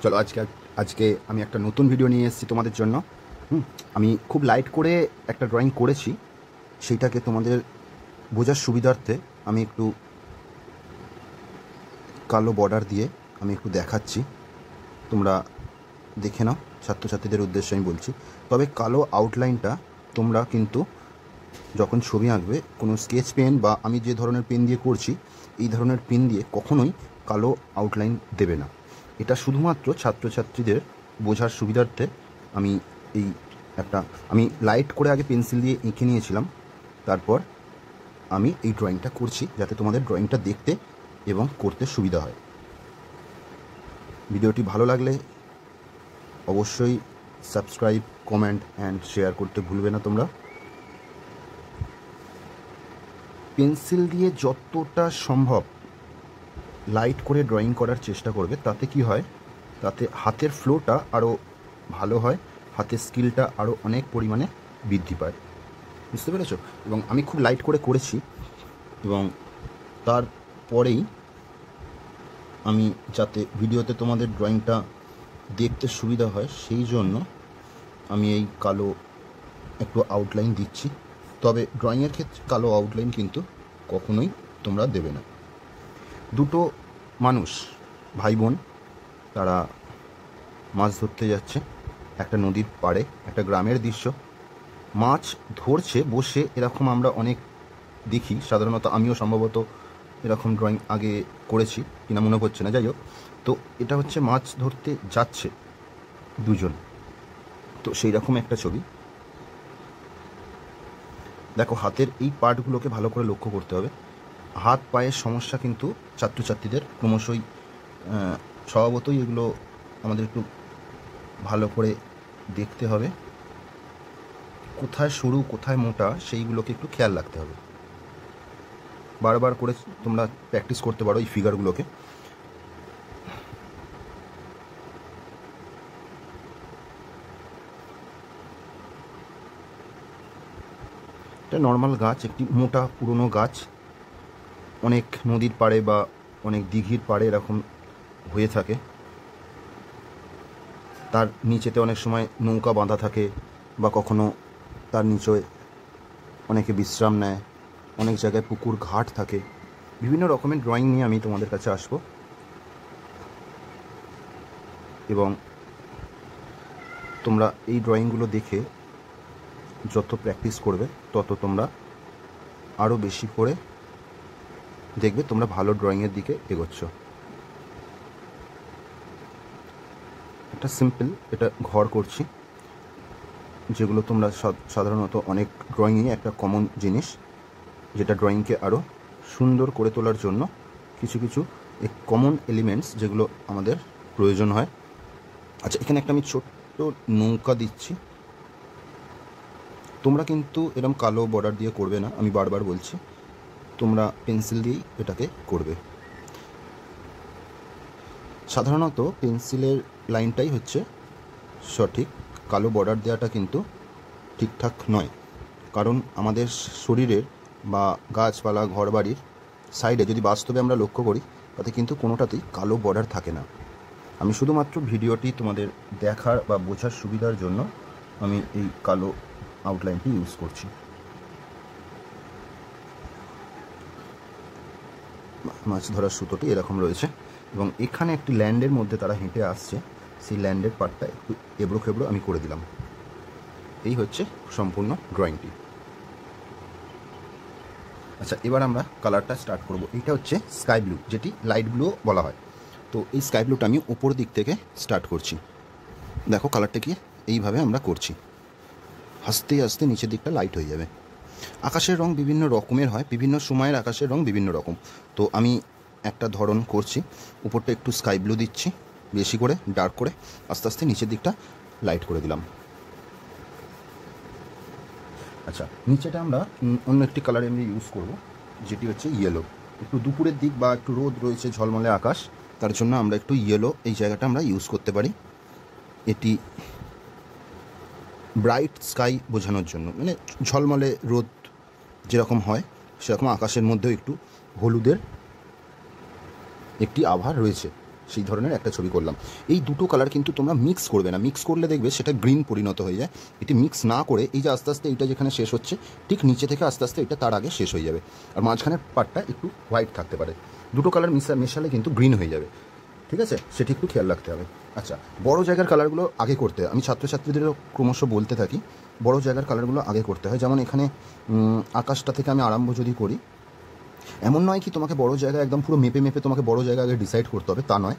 চলো আজকে আমি একটা নতুন ভিডিও নিয়ে এসেছি তোমাদের জন্য। আমি খুব লাইট করে একটা ড্রয়িং করেছি, সেইটাকে তোমাদের বোঝার সুবিধার্থে আমি একটু কালো বর্ডার দিয়ে আমি একটু দেখাচ্ছি, তোমরা দেখে নাও। ছাত্রছাত্রীদের উদ্দেশ্যে আমি বলছি, তবে কালো আউটলাইনটা তোমরা কিন্তু যখন ছবি আঁকবে কোনো স্কেচ পেন বা আমি যে ধরনের পেন দিয়ে করছি এই ধরনের পেন দিয়ে কখনোই কালো আউটলাইন দেবে না। এটা শুধুমাত্র ছাত্রছাত্রীদের বোঝার সুবিধার্থে আমি লাইট করে আগে পেন্সিল দিয়ে এঁকে নিয়েছিলাম, তারপর আমি এই ড্রয়িংটা করছি যাতে তোমাদের ড্রয়িংটা দেখতে এবং করতে সুবিধা হয়। ভিডিওটি ভালো লাগলে অবশ্যই সাবস্ক্রাইব, কমেন্ট অ্যান্ড শেয়ার করতে ভুলবে না তোমরা। পেন্সিল দিয়ে যতটা সম্ভব লাইট করে ড্রয়িং করার চেষ্টা করবে, তাতে কি হয়, তাতে হাতের ফ্লোটা আরও ভালো হয়, হাতের স্কিলটা আরও অনেক পরিমাণে বৃদ্ধি পায়। বুঝতে পেরেছো? এবং আমি খুব লাইট করে করেছি এবং তারপরেই আমি যাতে ভিডিওতে তোমাদের ড্রয়িংটা দেখতে সুবিধা হয় সেই জন্য আমি এই কালো একটু আউটলাইন দিচ্ছি। তবে ড্রয়িংয়ের ক্ষেত্রে কালো আউটলাইন কিন্তু কখনোই তোমরা দেবে না। দুটো মানুষ, ভাই বোন, তারা মাছ ধরতে যাচ্ছে একটা নদীর পাড়ে, একটা গ্রামের দৃশ্য। মাছ ধরছে বসে, এরকম আমরা অনেক দেখি সাধারণত। আমিও সম্ভবত এরকম ড্রয়িং আগে করেছি কিনা মনে পড়ছে না, যাই হোক। তো এটা হচ্ছে মাছ ধরতে যাচ্ছে দুজন, তো সেই রকম একটা ছবি। দেখো, হাতের এই পার্টগুলোকে ভালো করে লক্ষ্য করতে হবে। হাত পায়ের সমস্যা কিন্তু ছাত্রছাত্রীদের ক্রমশই, স্বভাবতই এগুলো আমাদের একটু ভালো করে দেখতে হবে। কোথায় সরু কোথায় মোটা সেইগুলোকে একটু খেয়াল রাখতে হবে। বারবার করে তোমরা প্র্যাকটিস করতে পারো এই ফিগারগুলোকে। এটা নর্মাল গাছ, একটি মোটা পুরনো গাছ। অনেক নদীর পাড়ে বা অনেক দিঘির পাড়ে এরকম হয়ে থাকে। তার নিচেতে অনেক সময় নৌকা বাঁধা থাকে বা কখনো তার নিচে অনেকে বিশ্রাম নেয়, অনেক জায়গায় পুকুর ঘাট থাকে। বিভিন্ন রকমের ড্রয়িং নিয়ে আমি তোমাদের কাছে আসব এবং তোমরা এই ড্রয়িংগুলো দেখে যত প্র্যাকটিস করবে তত তোমরা আরও বেশি করে দেখবে তোমরা ভালো ড্রয়িংয়ের দিকে এগোচ্ছ। একটা সিম্পল এটা ঘর করছি, যেগুলো তোমরা সাধারণত অনেক ড্রয়িংয়ে একটা কমন জিনিস, যেটা ড্রয়িংকে আরও সুন্দর করে তোলার জন্য কিছু কিছু কমন এলিমেন্টস যেগুলো আমাদের প্রয়োজন হয়। আচ্ছা, এখানে একটা আমি ছোট্ট নৌকা দিচ্ছি। তোমরা কিন্তু এরকম কালো বর্ডার দিয়ে করবে না, আমি বারবার বলছি, তোমরা পেন্সিল দিয়েই এটাকে করবে। সাধারণত পেন্সিলের লাইনটাই হচ্ছে সঠিক, কালো বর্ডার দেওয়াটা কিন্তু ঠিকঠাক নয়। কারণ আমাদের শরীরের বা গাছপালা ঘরবাড়ির সাইডে যদি বাস্তবে আমরা লক্ষ্য করি, তাতে কিন্তু কোনোটাতেই কালো বর্ডার থাকে না। আমি শুধুমাত্র ভিডিওটি তোমাদের দেখার বা বোঝার সুবিধার জন্য আমি এই কালো আউটলাইনটি ইউজ করছি। মাছ ধরার সুতোটি এরকম রয়েছে এবং এখানে একটি ল্যান্ডের মধ্যে তারা হেঁটে আসছে, সেই ল্যান্ডের পার্টটা একটু এবড়ো খেবড়ো আমি করে দিলাম। এই হচ্ছে সম্পূর্ণ ড্রয়িংটি। আচ্ছা, এবার আমরা কালারটা স্টার্ট করব। এইটা হচ্ছে স্কাই ব্লু, যেটি লাইট ব্লুও বলা হয়। তো এই স্কাই ব্লুটা আমি উপর দিক থেকে স্টার্ট করছি। দেখো কালারটা কি এইভাবে আমরা করছি, আস্তে আস্তে নিচের দিকটা লাইট হয়ে যাবে। আকাশের রং বিভিন্ন রকমের হয়, বিভিন্ন সময়ের আকাশের রং বিভিন্ন রকম। তো আমি একটা ধরন করছি, উপরটা একটু স্কাই ব্লু দিচ্ছি বেশি করে, ডার্ক করে, আস্তে আস্তে নিচের দিকটা লাইট করে দিলাম। আচ্ছা, নিচেটা আমরা অন্য একটি কালার আমি ইউজ করব, যেটি হচ্ছে ইয়েলো। একটু দুপুরের দিক বা একটু রোদ রয়েছে, ঝলমলে আকাশ, তার জন্য আমরা একটু ইয়েলো এই জায়গাটা আমরা ইউজ করতে পারি। এটি ব্রাইট স্কাই বোঝানোর জন্য, মানে ঝলমলে রোদ যেরকম হয় সেরকম আকাশের মধ্যেও একটু হলুদের একটি আভা রয়েছে। সেই ধরনের একটা ছবি করলাম। এই দুটো কালার কিন্তু তোমরা মিক্স করবে না, মিক্স করলে দেখবে সেটা গ্রিন পরিণত হয়ে যায়। এটি মিক্স না করে এই যে আস্তে আস্তে এইটা যেখানে শেষ হচ্ছে ঠিক নিচে থেকে আস্তে আস্তে এটা তার আগে শেষ হয়ে যাবে, আর মাঝখানের পার্টটা একটু হোয়াইট থাকতে পারে। দুটো কালার মেশালে কিন্তু গ্রিন হয়ে যাবে, ঠিক আছে, সেটি একটু খেয়াল রাখতে হবে। আচ্ছা, বড় জায়গার কালারগুলো আগে করতে হয়, আমি ছাত্রছাত্রীদেরও ক্রমশ বলতে থাকি বড় জায়গার কালারগুলো আগে করতে হয়। যেমন এখানে আকাশটা থেকে আমি আরম্ভ যদি করি, এমন নয় কি তোমাকে বড় জায়গা একদম পুরো মেপে মেপে তোমাকে বড় জায়গা আগে ডিসাইড করতে হবে, তা নয়।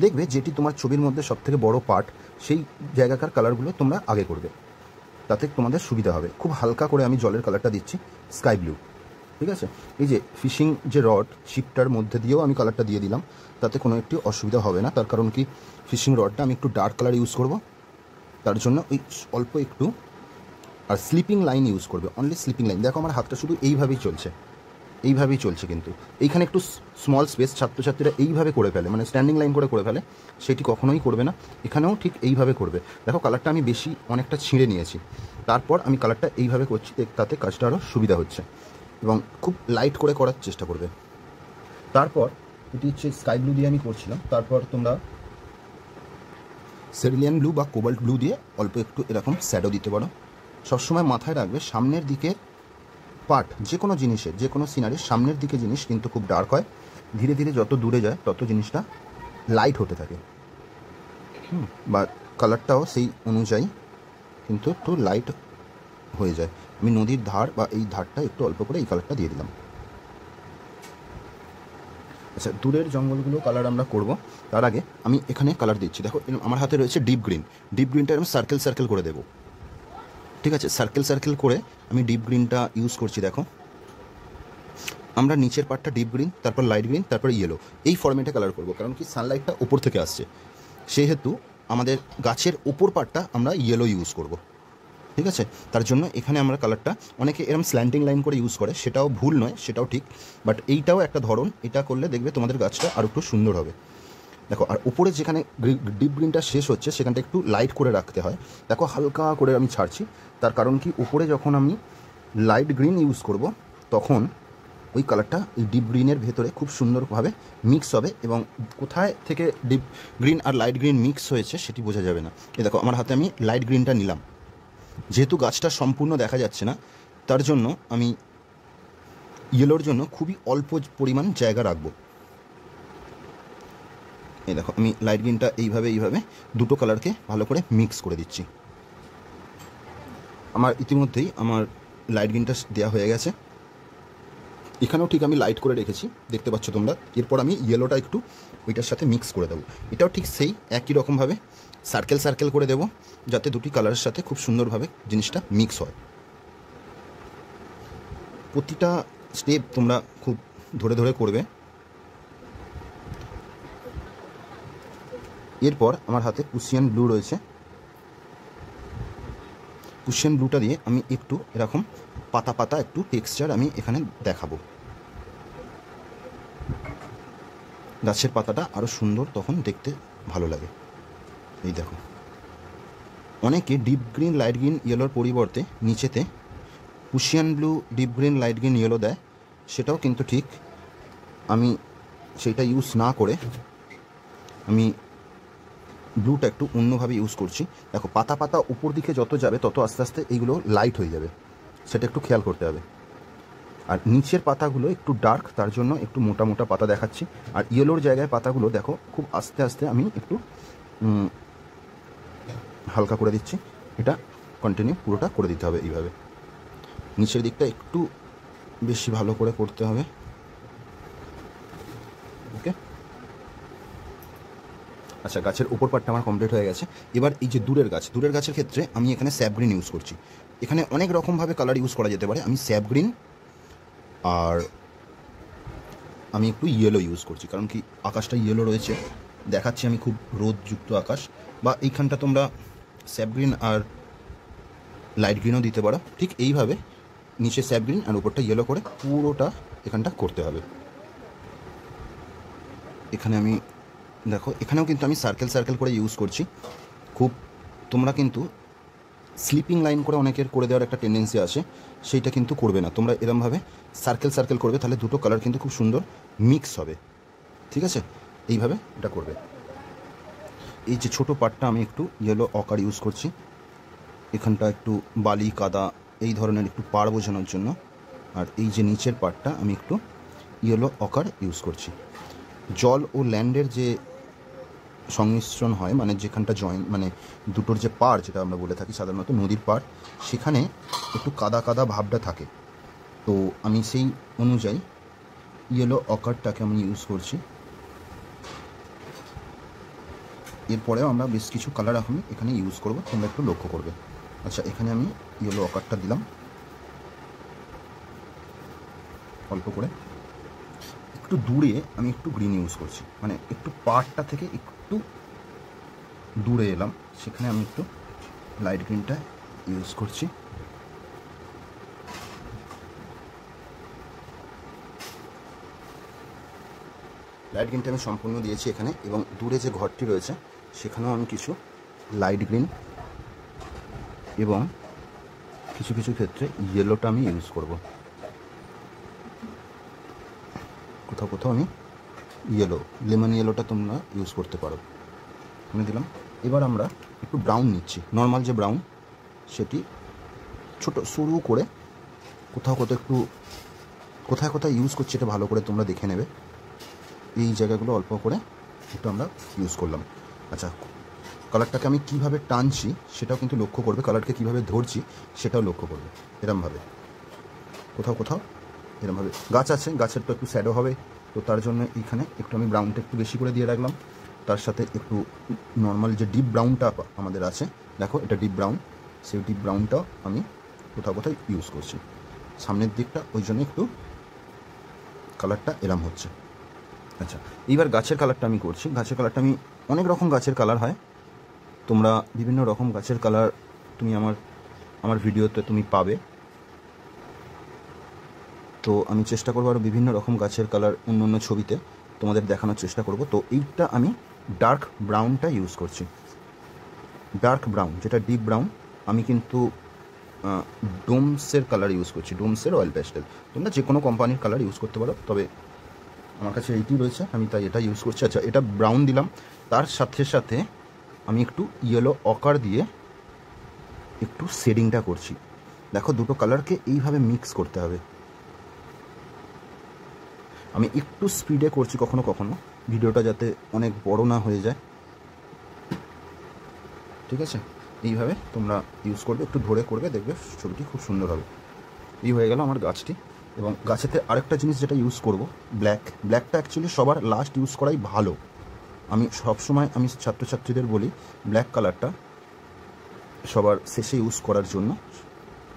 দেখবে যেটি তোমার ছবির মধ্যে সবথেকে বড় পার্ট সেই জায়গাকার কালারগুলো তোমরা আগে করবে, তাতে তোমাদের সুবিধা হবে। খুব হালকা করে আমি জলের কালারটা দিচ্ছি স্কাই ব্লু, ঠিক আছে। এই যে ফিশিং যে রড শিপটার মধ্যে দিয়েও আমি কালারটা দিয়ে দিলাম, তাতে কোনো একটি অসুবিধা হবে না। তার কারণ কি, ফিশিং রডটা আমি একটু ডার্ক কালার ইউজ করব, তার জন্য ওই অল্প একটু, আর স্লিপিং লাইন ইউজ করবে, অনলি স্লিপিং লাইন। দেখো আমার হাতটা শুধু এইভাবেই চলছে, এইভাবেই চলছে, কিন্তু এইখানে একটু স্মল স্পেস ছাত্রছাত্রীরা এইভাবে করে ফেলে, মানে স্ট্যান্ডিং লাইন করে ফেলে, সেটি কখনোই করবে না। এখানেও ঠিক এইভাবে করবে। দেখো কালারটা আমি বেশি অনেকটা ছিঁড়ে নিয়েছি, তারপর আমি কালারটা এইভাবে করছি, তাতে কাজটা আরও সুবিধা হচ্ছে, এবং খুব লাইট করে করার চেষ্টা করবে। তারপর এটি হচ্ছে স্কাই ব্লু দিয়ে আমি করছিলাম, তারপর তোমরা সেরিলিয়ান ব্লু বা কোবাল্ট ব্লু দিয়ে অল্প একটু এরকম শ্যাডো দিতে পারো। সবসময় মাথায় রাখবে সামনের দিকে পার্ট যে কোনো জিনিসের, যে কোনো সিনারির সামনের দিকে জিনিস কিন্তু খুব ডার্ক হয়, ধীরে ধীরে যত দূরে যায় তত জিনিসটা লাইট হতে থাকে, বা কালারটাও সেই অনুযায়ী কিন্তু একটু লাইট হয়ে যায়। আমি নদীর ধার বা এই ধারটা একটু অল্প করে এই কালারটা দিয়ে দিলাম। আচ্ছা, দূরের জঙ্গলগুলো কালার আমরা করব, তার আগে আমি এখানে কালার দিচ্ছি। দেখো আমার হাতে রয়েছে ডিপ গ্রিন, ডিপ গ্রিনটা আমি সার্কেল সার্কেল করে দেবো, ঠিক আছে। সার্কেল সার্কেল করে আমি ডিপ গ্রিনটা ইউজ করছি। দেখো আমরা নিচের পার্টটা ডিপ গ্রিন, তারপর লাইট গ্রিন, তারপর ইয়েলো, এই ফরম্যাটে কালার করব। কারণ কি, সানলাইটটা ওপর থেকে আসছে, সেহেতু আমাদের গাছের ওপর পার্টটা আমরা ইয়েলো ইউজ করব, ঠিক আছে। তার জন্য এখানে আমরা কালারটা, অনেকে এরকম স্ল্যান্টিং লাইন করে ইউজ করে, সেটাও ভুল নয়, সেটাও ঠিক, বাট এইটাও একটা ধরন। এটা করলে দেখবে তোমাদের গাছটা আরও একটু সুন্দর হবে। দেখো, আর উপরে যেখানে ডিপ গ্রিনটা শেষ হচ্ছে সেখানটা একটু লাইট করে রাখতে হয়। দেখো হালকা করে আমি ছাড়ছি, তার কারণ কি, উপরে যখন আমি লাইট গ্রিন ইউজ করব তখন ওই কালারটা এই ডিপ গ্রিনের ভেতরে খুব সুন্দরভাবে মিক্স হবে, এবং কোথায় থেকে ডিপ গ্রিন আর লাইট গ্রিন মিক্স হয়েছে সেটি বোঝা যাবে না। এই দেখো আমার হাতে আমি লাইট গ্রিনটা নিলাম, যেহেতু গাছটা সম্পূর্ণ দেখা যাচ্ছে না তার জন্য আমি ইয়েলোর জন্য খুবই অল্প পরিমাণ জায়গা রাখবো। এই দেখো আমি লাইট গ্রিনটা এইভাবে দুটো কালারকে ভালো করে মিক্স করে দিচ্ছি। আমার ইতিমধ্যেই আমার লাইট গ্রিনটা দেওয়া হয়ে গেছে, এখানেও ঠিক আমি লাইট করে রেখেছি, দেখতে পাচ্ছ তোমরা। এরপর আমি ইয়েলোটা একটু ওইটার সাথে মিক্স করে দেবো। এটাও ঠিক সেই একই রকমভাবে সার্কেল সার্কেল করে দেবো, যাতে দুটি কালারের সাথে খুব সুন্দরভাবে জিনিসটা মিক্স হয়। প্রতিটা স্টেপ তোমরা খুব ধরে ধরে করবে। এরপর আমার হাতে পুশিয়ান ব্লু রয়েছে, পুশিয়ান ব্লুটা দিয়ে আমি একটু এরকম পাতা পাতা একটু টেক্সচার আমি এখানে দেখাবো। গাছের পাতাটা আরও সুন্দর তখন দেখতে ভালো লাগে। এই দেখো, অনেকে ডিপ গ্রিন লাইট গ্রিন ইয়েলোর পরিবর্তে নিচেতে Prussian blue deep green light green yellow দেয়, সেটাও কিন্তু ঠিক। আমি সেইটা ইউজ না করে আমি ব্লুটা একটু অন্যভাবে ইউজ করছি। দেখো পাতা পাতা উপর দিকে যত যাবে তত আস্তে আস্তে এইগুলো লাইট হয়ে যাবে, সেটা একটু খেয়াল করতে হবে। আর নিচের পাতাগুলো একটু ডার্ক, তার জন্য একটু মোটা মোটা পাতা দেখাচ্ছি। আর ইয়েলোর জায়গায় পাতাগুলো দেখো খুব আস্তে আস্তে আমি একটু হালকা করে দিচ্ছি। এটা কন্টিনিউ পুরোটা করে দিতে হবে এইভাবে। নিচের দিকটা একটু বেশি ভালো করে করতে হবে, ওকে। আচ্ছা, গাছের উপর পার্টটা আমার কমপ্লিট হয়ে গেছে। এবার এই যে দূরের গাছের ক্ষেত্রে আমি এখানে স্যাপ গ্রিন ইউজ করছি। এখানে অনেক রকমভাবে কালার ইউজ করা যেতে পারে, আমি স্যাপ গ্রিন আর আমি একটু ইয়েলো ইউজ করছি, কারণ কি আকাশটা ইয়েলো রয়েছে, দেখাচ্ছি আমি খুব রোদযুক্ত আকাশ। বা এইখানটা তোমরা স্যাপ গ্রিন আর লাইট গ্রিনও দিতে পারো। ঠিক এইভাবে নিচে স্যাপ গ্রিন আর উপরটা ইয়েলো করে পুরোটা এখানটা করতে হবে। এখানে আমি দেখো, এখানেও কিন্তু আমি সার্কেল সার্কেল করে ইউজ করছি। খুব তোমরা কিন্তু স্লিপিং লাইন করে অনেকের করে দেওয়ার একটা টেন্ডেন্সি আছে, সেইটা কিন্তু করবে না। তোমরা এরমভাবে সার্কেল সার্কেল করবে, তাহলে দুটো কালার কিন্তু খুব সুন্দর মিক্স হবে, ঠিক আছে। এইভাবে এটা করবে। এই যে ছোটো পার্টটা আমি একটু ইয়েলো অকার ইউজ করছি, এখানটা একটু বালি কাদা এই ধরনের একটু পাড় বোঝানোর জন্য। আর এই যে নিচের পার্টটা আমি একটু ইয়েলো অকার ইউজ করছি। জল ও ল্যান্ডের যে সংমিশ্রণ হয়, মানে যেখানটা জয়েন্ট, মানে দুটোর যে পাড় যেটা আমরা বলে থাকি সাধারণত নদীর পাড়, সেখানে একটু কাদা কাদা ভাবটা থাকে। তো আমি সেই অনুযায়ী ইয়েলো অকারটাকে আমি ইউজ করছি। এরপরেও আমরা বেশ কিছু কালার এখন এখানে ইউজ করব, তোমরা একটু লক্ষ্য করবে। আচ্ছা, এখানে আমি ইয়েলো অকারটা দিলাম অল্প করে। একটু দূরে আমি একটু গ্রিন ইউজ করছি, মানে একটু পাড়টা থেকে একটু দূরে এলাম, সেখানে আমি একটু লাইট গ্রিনটা ইউজ করছি। লাইট গ্রিনটা আমি সম্পূর্ণ দিয়েছি এখানে, এবং দূরে যে ঘরটি রয়েছে সেখানেও আমি কিছু লাইট গ্রিন এবং কিছু কিছু ক্ষেত্রে ইয়েলোটা আমি ইউজ করব। কোথাও কোথাও আমি ইয়েলো, লেমন ইয়েলোটা তোমরা ইউজ করতে পারো, আমি দিলাম। এবার আমরা একটু ব্রাউন নিচ্ছি, নর্মাল যে ব্রাউন, সেটি ছোট সরু করে কোথাও কোথাও একটু, কোথায় কোথায় ইউজ করছি এটা ভালো করে তোমরা দেখে নেবে। এই জায়গাগুলো অল্প করে একটু আমরা ইউজ করলাম। আচ্ছা, কালারটাকে আমি কীভাবে টানছি সেটাও কিন্তু লক্ষ্য করবে, কালারকে কীভাবে ধরছি সেটাও লক্ষ্য করবে। এরমভাবে কোথাও কোথাও এরমভাবে গাছ আছে, গাছের তো একটু শ্যাডো হবে, তো তার জন্য এইখানে একটু আমি ব্রাউনটা একটু বেশি করে দিয়ে রাখলাম। তার সাথে একটু নর্মাল যে ডিপ ব্রাউনটা আমাদের আছে, দেখো এটা ডিপ ব্রাউন, সেই ডিপ ব্রাউনটাও আমি কোথাও কোথাও ইউজ করছি। সামনের দিকটা ওই জন্য একটু কালারটা এরম হচ্ছে। আচ্ছা, এইবার গাছের কালারটা আমি করছি। গাছের কালারটা আমি, অনেক রকম গাছের কালার হয়, তোমরা বিভিন্ন রকম গাছের কালার তুমি আমার ভিডিওতে তুমি পাবে। তো আমি চেষ্টা করবো আরও বিভিন্ন রকম গাছের কালার অন্য অন্য ছবিতে তোমাদের দেখানোর চেষ্টা করব। তো এইটা আমি ডার্ক ব্রাউনটা ইউজ করছি, ডার্ক ব্রাউন যেটা ডিপ ব্রাউন। আমি কিন্তু ডোমসের কালার ইউজ করছি, ডোমসের অয়েল প্যাস্টেল। তোমরা যে কোনো কোম্পানির কালার ইউজ করতে পারো, তবে আমার কাছে এইটি রয়েছে, আমি তাই এটা ইউজ করছি। আচ্ছা, এটা ব্রাউন দিলাম, তার সাথে সাথে আমি একটু ইয়েলো অকার দিয়ে একটু শেডিংটা করছি। দেখো, দুটো কালারকে এইভাবে মিক্স করতে হবে। আমি একটু স্পিডে করছি কখনো কখনো, ভিডিওটা যাতে অনেক বড় না হয়ে যায়, ঠিক আছে? এইভাবে তোমরা ইউজ করবে, একটু ধরে করবে, দেখবে ছবিটি খুব সুন্দর হবে। এই হয়ে গেল আমার গাছটি। এবং গাছেতে আরেকটা জিনিস যেটা ইউজ করব, ব্ল্যাকটা অ্যাকচুয়ালি সবার লাস্ট ইউজ করাই ভালো। আমি সবসময় ছাত্রছাত্রীদের বলি ব্ল্যাক কালারটা সবার শেষে ইউজ করার জন্য।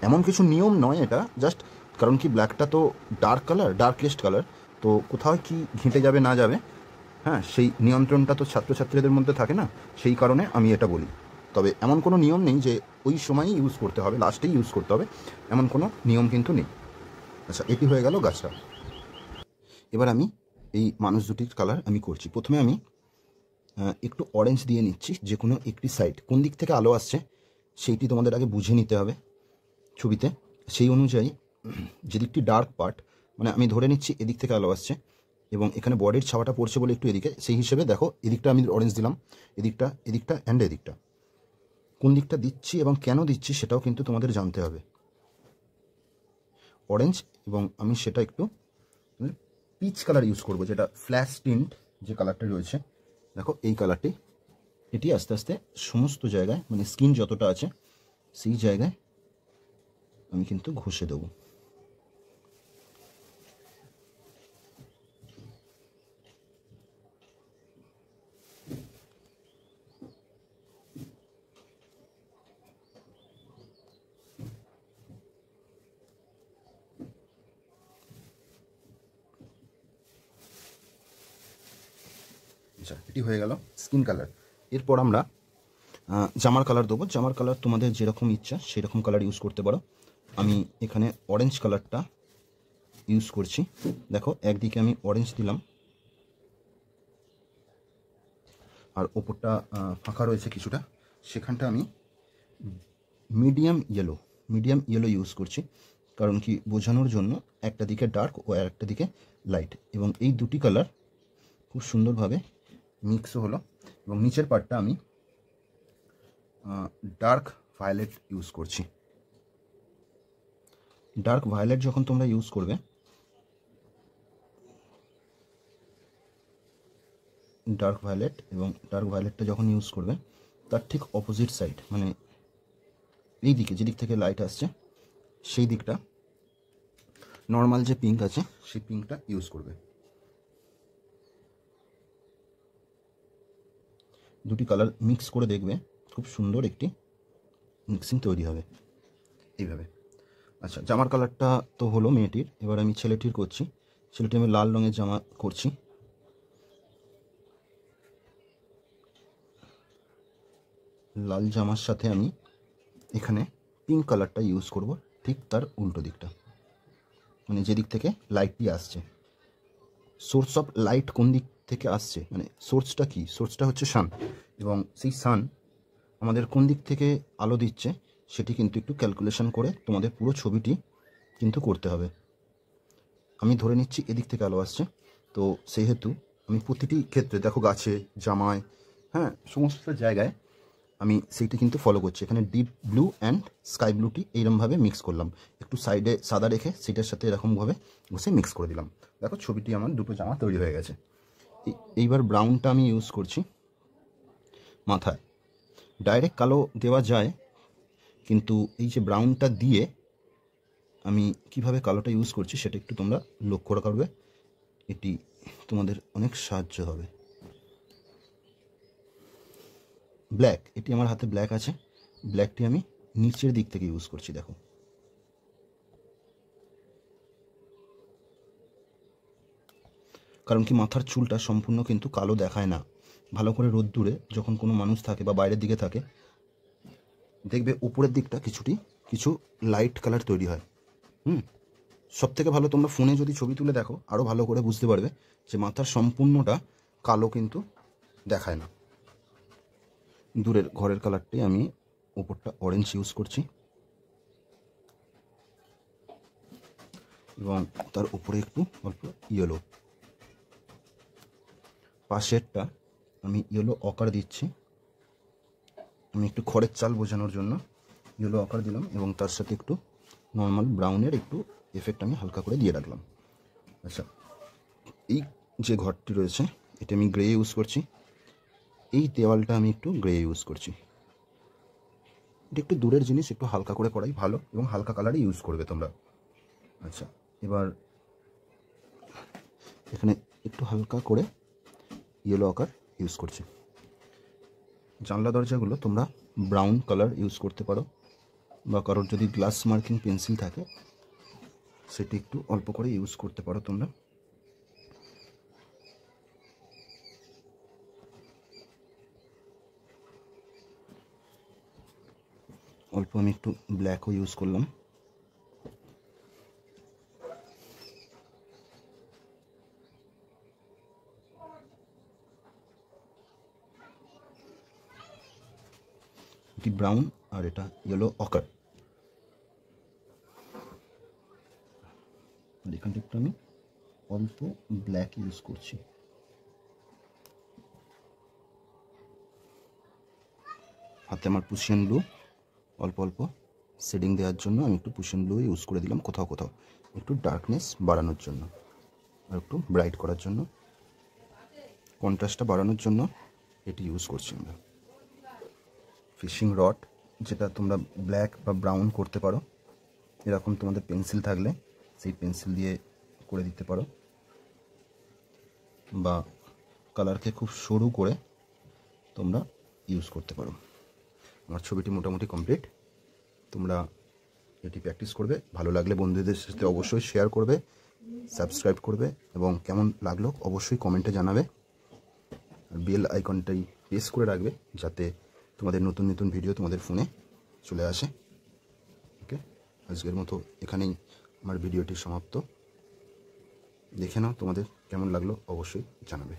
এমন কিছু নিয়ম নয় এটা, জাস্ট কারণ কি ব্ল্যাকটা তো ডার্ক কালার, ডার্কেস্ট কালার, তো কোথাও কি ঘেঁটে যাবে না যাবে, হ্যাঁ, সেই নিয়ন্ত্রণটা তো ছাত্রছাত্রীদের মধ্যে থাকে না, সেই কারণে আমি এটা বলি। তবে এমন কোনো নিয়ম নেই যে ওই সময়ই ইউজ করতে হবে, লাস্টেই ইউজ করতে হবে, এমন কোনো নিয়ম কিন্তু নেই। আচ্ছা, এটি হয়ে গেল গাছটা। এবার আমি এই মানুষ দুটির কালার আমি করছি। প্রথমে আমি একটু অরেঞ্জ দিয়ে নিচ্ছি, যে কোনো একটি সাইড কোন দিক থেকে আলো আসছে সেইটি তোমাদের আগে বুঝে নিতে হবে ছবিতে। সেই অনুযায়ী যেদিকটি ডার্ক পার্ট, মানে আমি ধরে নিচ্ছি এদিক থেকে আলো আসছে এবং এখানে বডির ছাওয়াটা পড়ছে বলে একটু এদিকে, সেই হিসেবে দেখো এদিকটা আমি অরেঞ্জ দিলাম, এদিকটা অ্যান্ড এদিকটা। কোন দিকটা দিচ্ছি এবং কেন দিচ্ছি সেটাও কিন্তু তোমাদের জানতে হবে। অরেঞ্জ, এবং আমি সেটা একটু পিচ কালার ইউজ করব, যেটা ফ্ল্যাশ টিন্ট যে কালারটা রয়েছে, দেখো এই কালারটি, এটি আস্তে আস্তে সমস্ত জায়গায়, মানে স্কিন যতটা আছে সেই জায়গায় আমি কিন্তু ঘষে দেবো। আচ্ছা, এটি হয়ে গেল স্কিন কালার। এরপর আমরা জামার কালার দেবো। জামার কালার তোমাদের যেরকম ইচ্ছা সেরকম কালার ইউজ করতে পারো। আমি এখানে অরেঞ্জ কালারটা ইউজ করছি। দেখো, একদিকে আমি অরেঞ্জ দিলাম, আর ওপরটা ফাঁকা রয়েছে কিছুটা, সেখানটা আমি মিডিয়াম ইয়েলো ইউজ করছি। কারণ কি, বোঝানোর জন্য একটা দিকে ডার্ক ও একটা দিকে লাইট, এবং এই দুটি কালার খুব সুন্দরভাবে মিক্সও হলো। এবং নিচের পার্টটা আমি ডার্ক ভায়োলেট ইউজ করছি। ডার্ক ভায়োলেট যখন তোমরা ইউজ করবে, ডার্ক ভায়োলেটটা যখন ইউজ করবে তার ঠিক অপোজিট সাইড, মানে এই দিকে যেদিক থেকে লাইট আসছে সেই দিকটা নর্মাল যে পিঙ্ক আছে সেই পিঙ্কটা ইউজ করবে। দুটি কালার মিক্স করে দেখবে, খুব সুন্দর একটি মিক্সিং তৈরি হবে এইভাবে। আচ্ছা, জামার কালারটা তো হলো মেয়েটির, এবার আমি ছেলেটির করছি। ছেলেটি আমি লাল রঙের জামা করছি। লাল জামার সাথে আমি এখানে পিঙ্ক কালারটা ইউজ করব, ঠিক তার উল্টো দিকটা, মানে যেদিক থেকে লাইটটি আসছে। সোর্স অফ লাইট কোন দিক থেকে আসছে, মানে সোর্সটা কি, সোর্সটা হচ্ছে সান, এবং সেই সান আমাদের কোন দিক থেকে আলো দিচ্ছে সেটি কিন্তু একটু ক্যালকুলেশন করে তোমাদের পুরো ছবিটি কিন্তু করতে হবে। আমি ধরে নিচ্ছি এদিক থেকে আলো আসছে, তো সেহেতু আমি প্রতিটি ক্ষেত্রে দেখো, গাছে, জামায়, হ্যাঁ, সমস্ত জায়গায় আমি সেইটি কিন্তু ফলো করছি। এখানে ডিপ ব্লু অ্যান্ড স্কাই ব্লুটি এইরকমভাবে মিক্স করলাম, একটু সাইডে সাদা রেখে সেটার সাথে এরকমভাবে বসে মিক্স করে দিলাম। দেখো ছবিটি আমার দুটো জামা তৈরি হয়ে গেছে। এইবার ব্রাউনটা আমি ইউজ করছি মাথায়। ডাইরেক্ট কালো দেওয়া যায়, কিন্তু এই যে ব্রাউনটা দিয়ে আমি কিভাবে কালোটা ইউজ করছি সেটা একটু তোমরা লক্ষ্য করবে, এটি তোমাদের অনেক সাহায্য হবে। ব্ল্যাক, এটি আমার হাতে ব্ল্যাক আছে, ব্ল্যাকটি আমি নিচের দিক থেকে ইউজ করছি। দেখো কারণ কি, মাথার চুলটা সম্পূর্ণ কিন্তু কালো দেখায় না। ভালো করে রোদ্দুরে যখন কোনো মানুষ থাকে বা বাইরের দিকে থাকে, দেখবে উপরের দিকটা কিছু লাইট কালার তৈরি হয়। সব থেকে ভালো তোমরা ফোনে যদি ছবি তুলে দেখো আরও ভালো করে বুঝতে পারবে যে মাথার সম্পূর্ণটা কালো কিন্তু দেখায় না। দূরের ঘরের কালারটি আমি উপরটা অরেঞ্জ ইউজ করছি, এবং তার উপরে একটু অল্প ইয়েলো। পাশেরটা আমি ইয়েলো অকার দিচ্ছি, আমি একটু খড়ের চাল বোঝানোর জন্য ইয়েলো অকার দিলাম, এবং তার সাথে একটু নর্মাল ব্রাউনের একটু এফেক্ট আমি হালকা করে দিয়ে রাখলাম। আচ্ছা, এই যে ঘরটি রয়েছে এটা আমি গ্রে ইউজ করছি, এই দেওয়ালটা আমি একটু গ্রে ইউজ করছি। এটা একটু দূরের জিনিস, একটু হালকা করে করাই ভালো, এবং হালকা কালারই ইউজ করবে তোমরা। আচ্ছা, এবার এখানে একটু হালকা করে ইয়েলো আকার ইউজ করছি। জানলা দরজাগুলো তোমরা ব্রাউন কালার ইউজ করতে পারো, বা কারোর যদি গ্লাস মার্কিং পেন্সিল থাকে সেটি একটু অল্প করে ইউজ করতে পারো তোমরা। অল্প আমি একটু ব্ল্যাকও ইউজ করলাম। এটি ব্রাউন আর এটা ইয়েলো অকার। আর এখানটা একটু আমি অল্প ব্ল্যাক ইউজ করছি। হাতে আমার পুশিয়ান ব্লু, অল্প অল্প শেডিং দেওয়ার জন্য আমি একটু পুশিয়ান ব্লু ইউজ করে দিলাম, কোথাও কোথাও একটু ডার্কনেস বাড়ানোর জন্য আর একটু ব্রাইট করার জন্য, কন্ট্রাস্টটা বাড়ানোর জন্য এটি ইউজ করছি আমরা। ফিশিং রড, যেটা তোমরা ব্ল্যাক বা ব্রাউন করতে পারো, এরকম তোমাদের পেন্সিল থাকলে সেই পেন্সিল দিয়ে করে দিতে পারো, বা কালারকে খুব সরু করে তোমরা ইউজ করতে পারো। আমার ছবিটি মোটামুটি কমপ্লিট। তোমরা এটি প্র্যাকটিস করবে, ভালো লাগলে বন্ধুদের সাথে অবশ্যই শেয়ার করবে, সাবস্ক্রাইব করবে, এবং কেমন লাগলো অবশ্যই কমেন্টে জানাবে। আর বেল আইকনটাই প্রেস করে রাখবে যাতে তোমাদের নতুন নতুন ভিডিও তোমাদের ফোনে চলে আসে। ওকে, আজকের মতো এখানেই আমার ভিডিওটি সমাপ্ত। দেখে নাও তোমাদের কেমন লাগলো অবশ্যই জানাবে।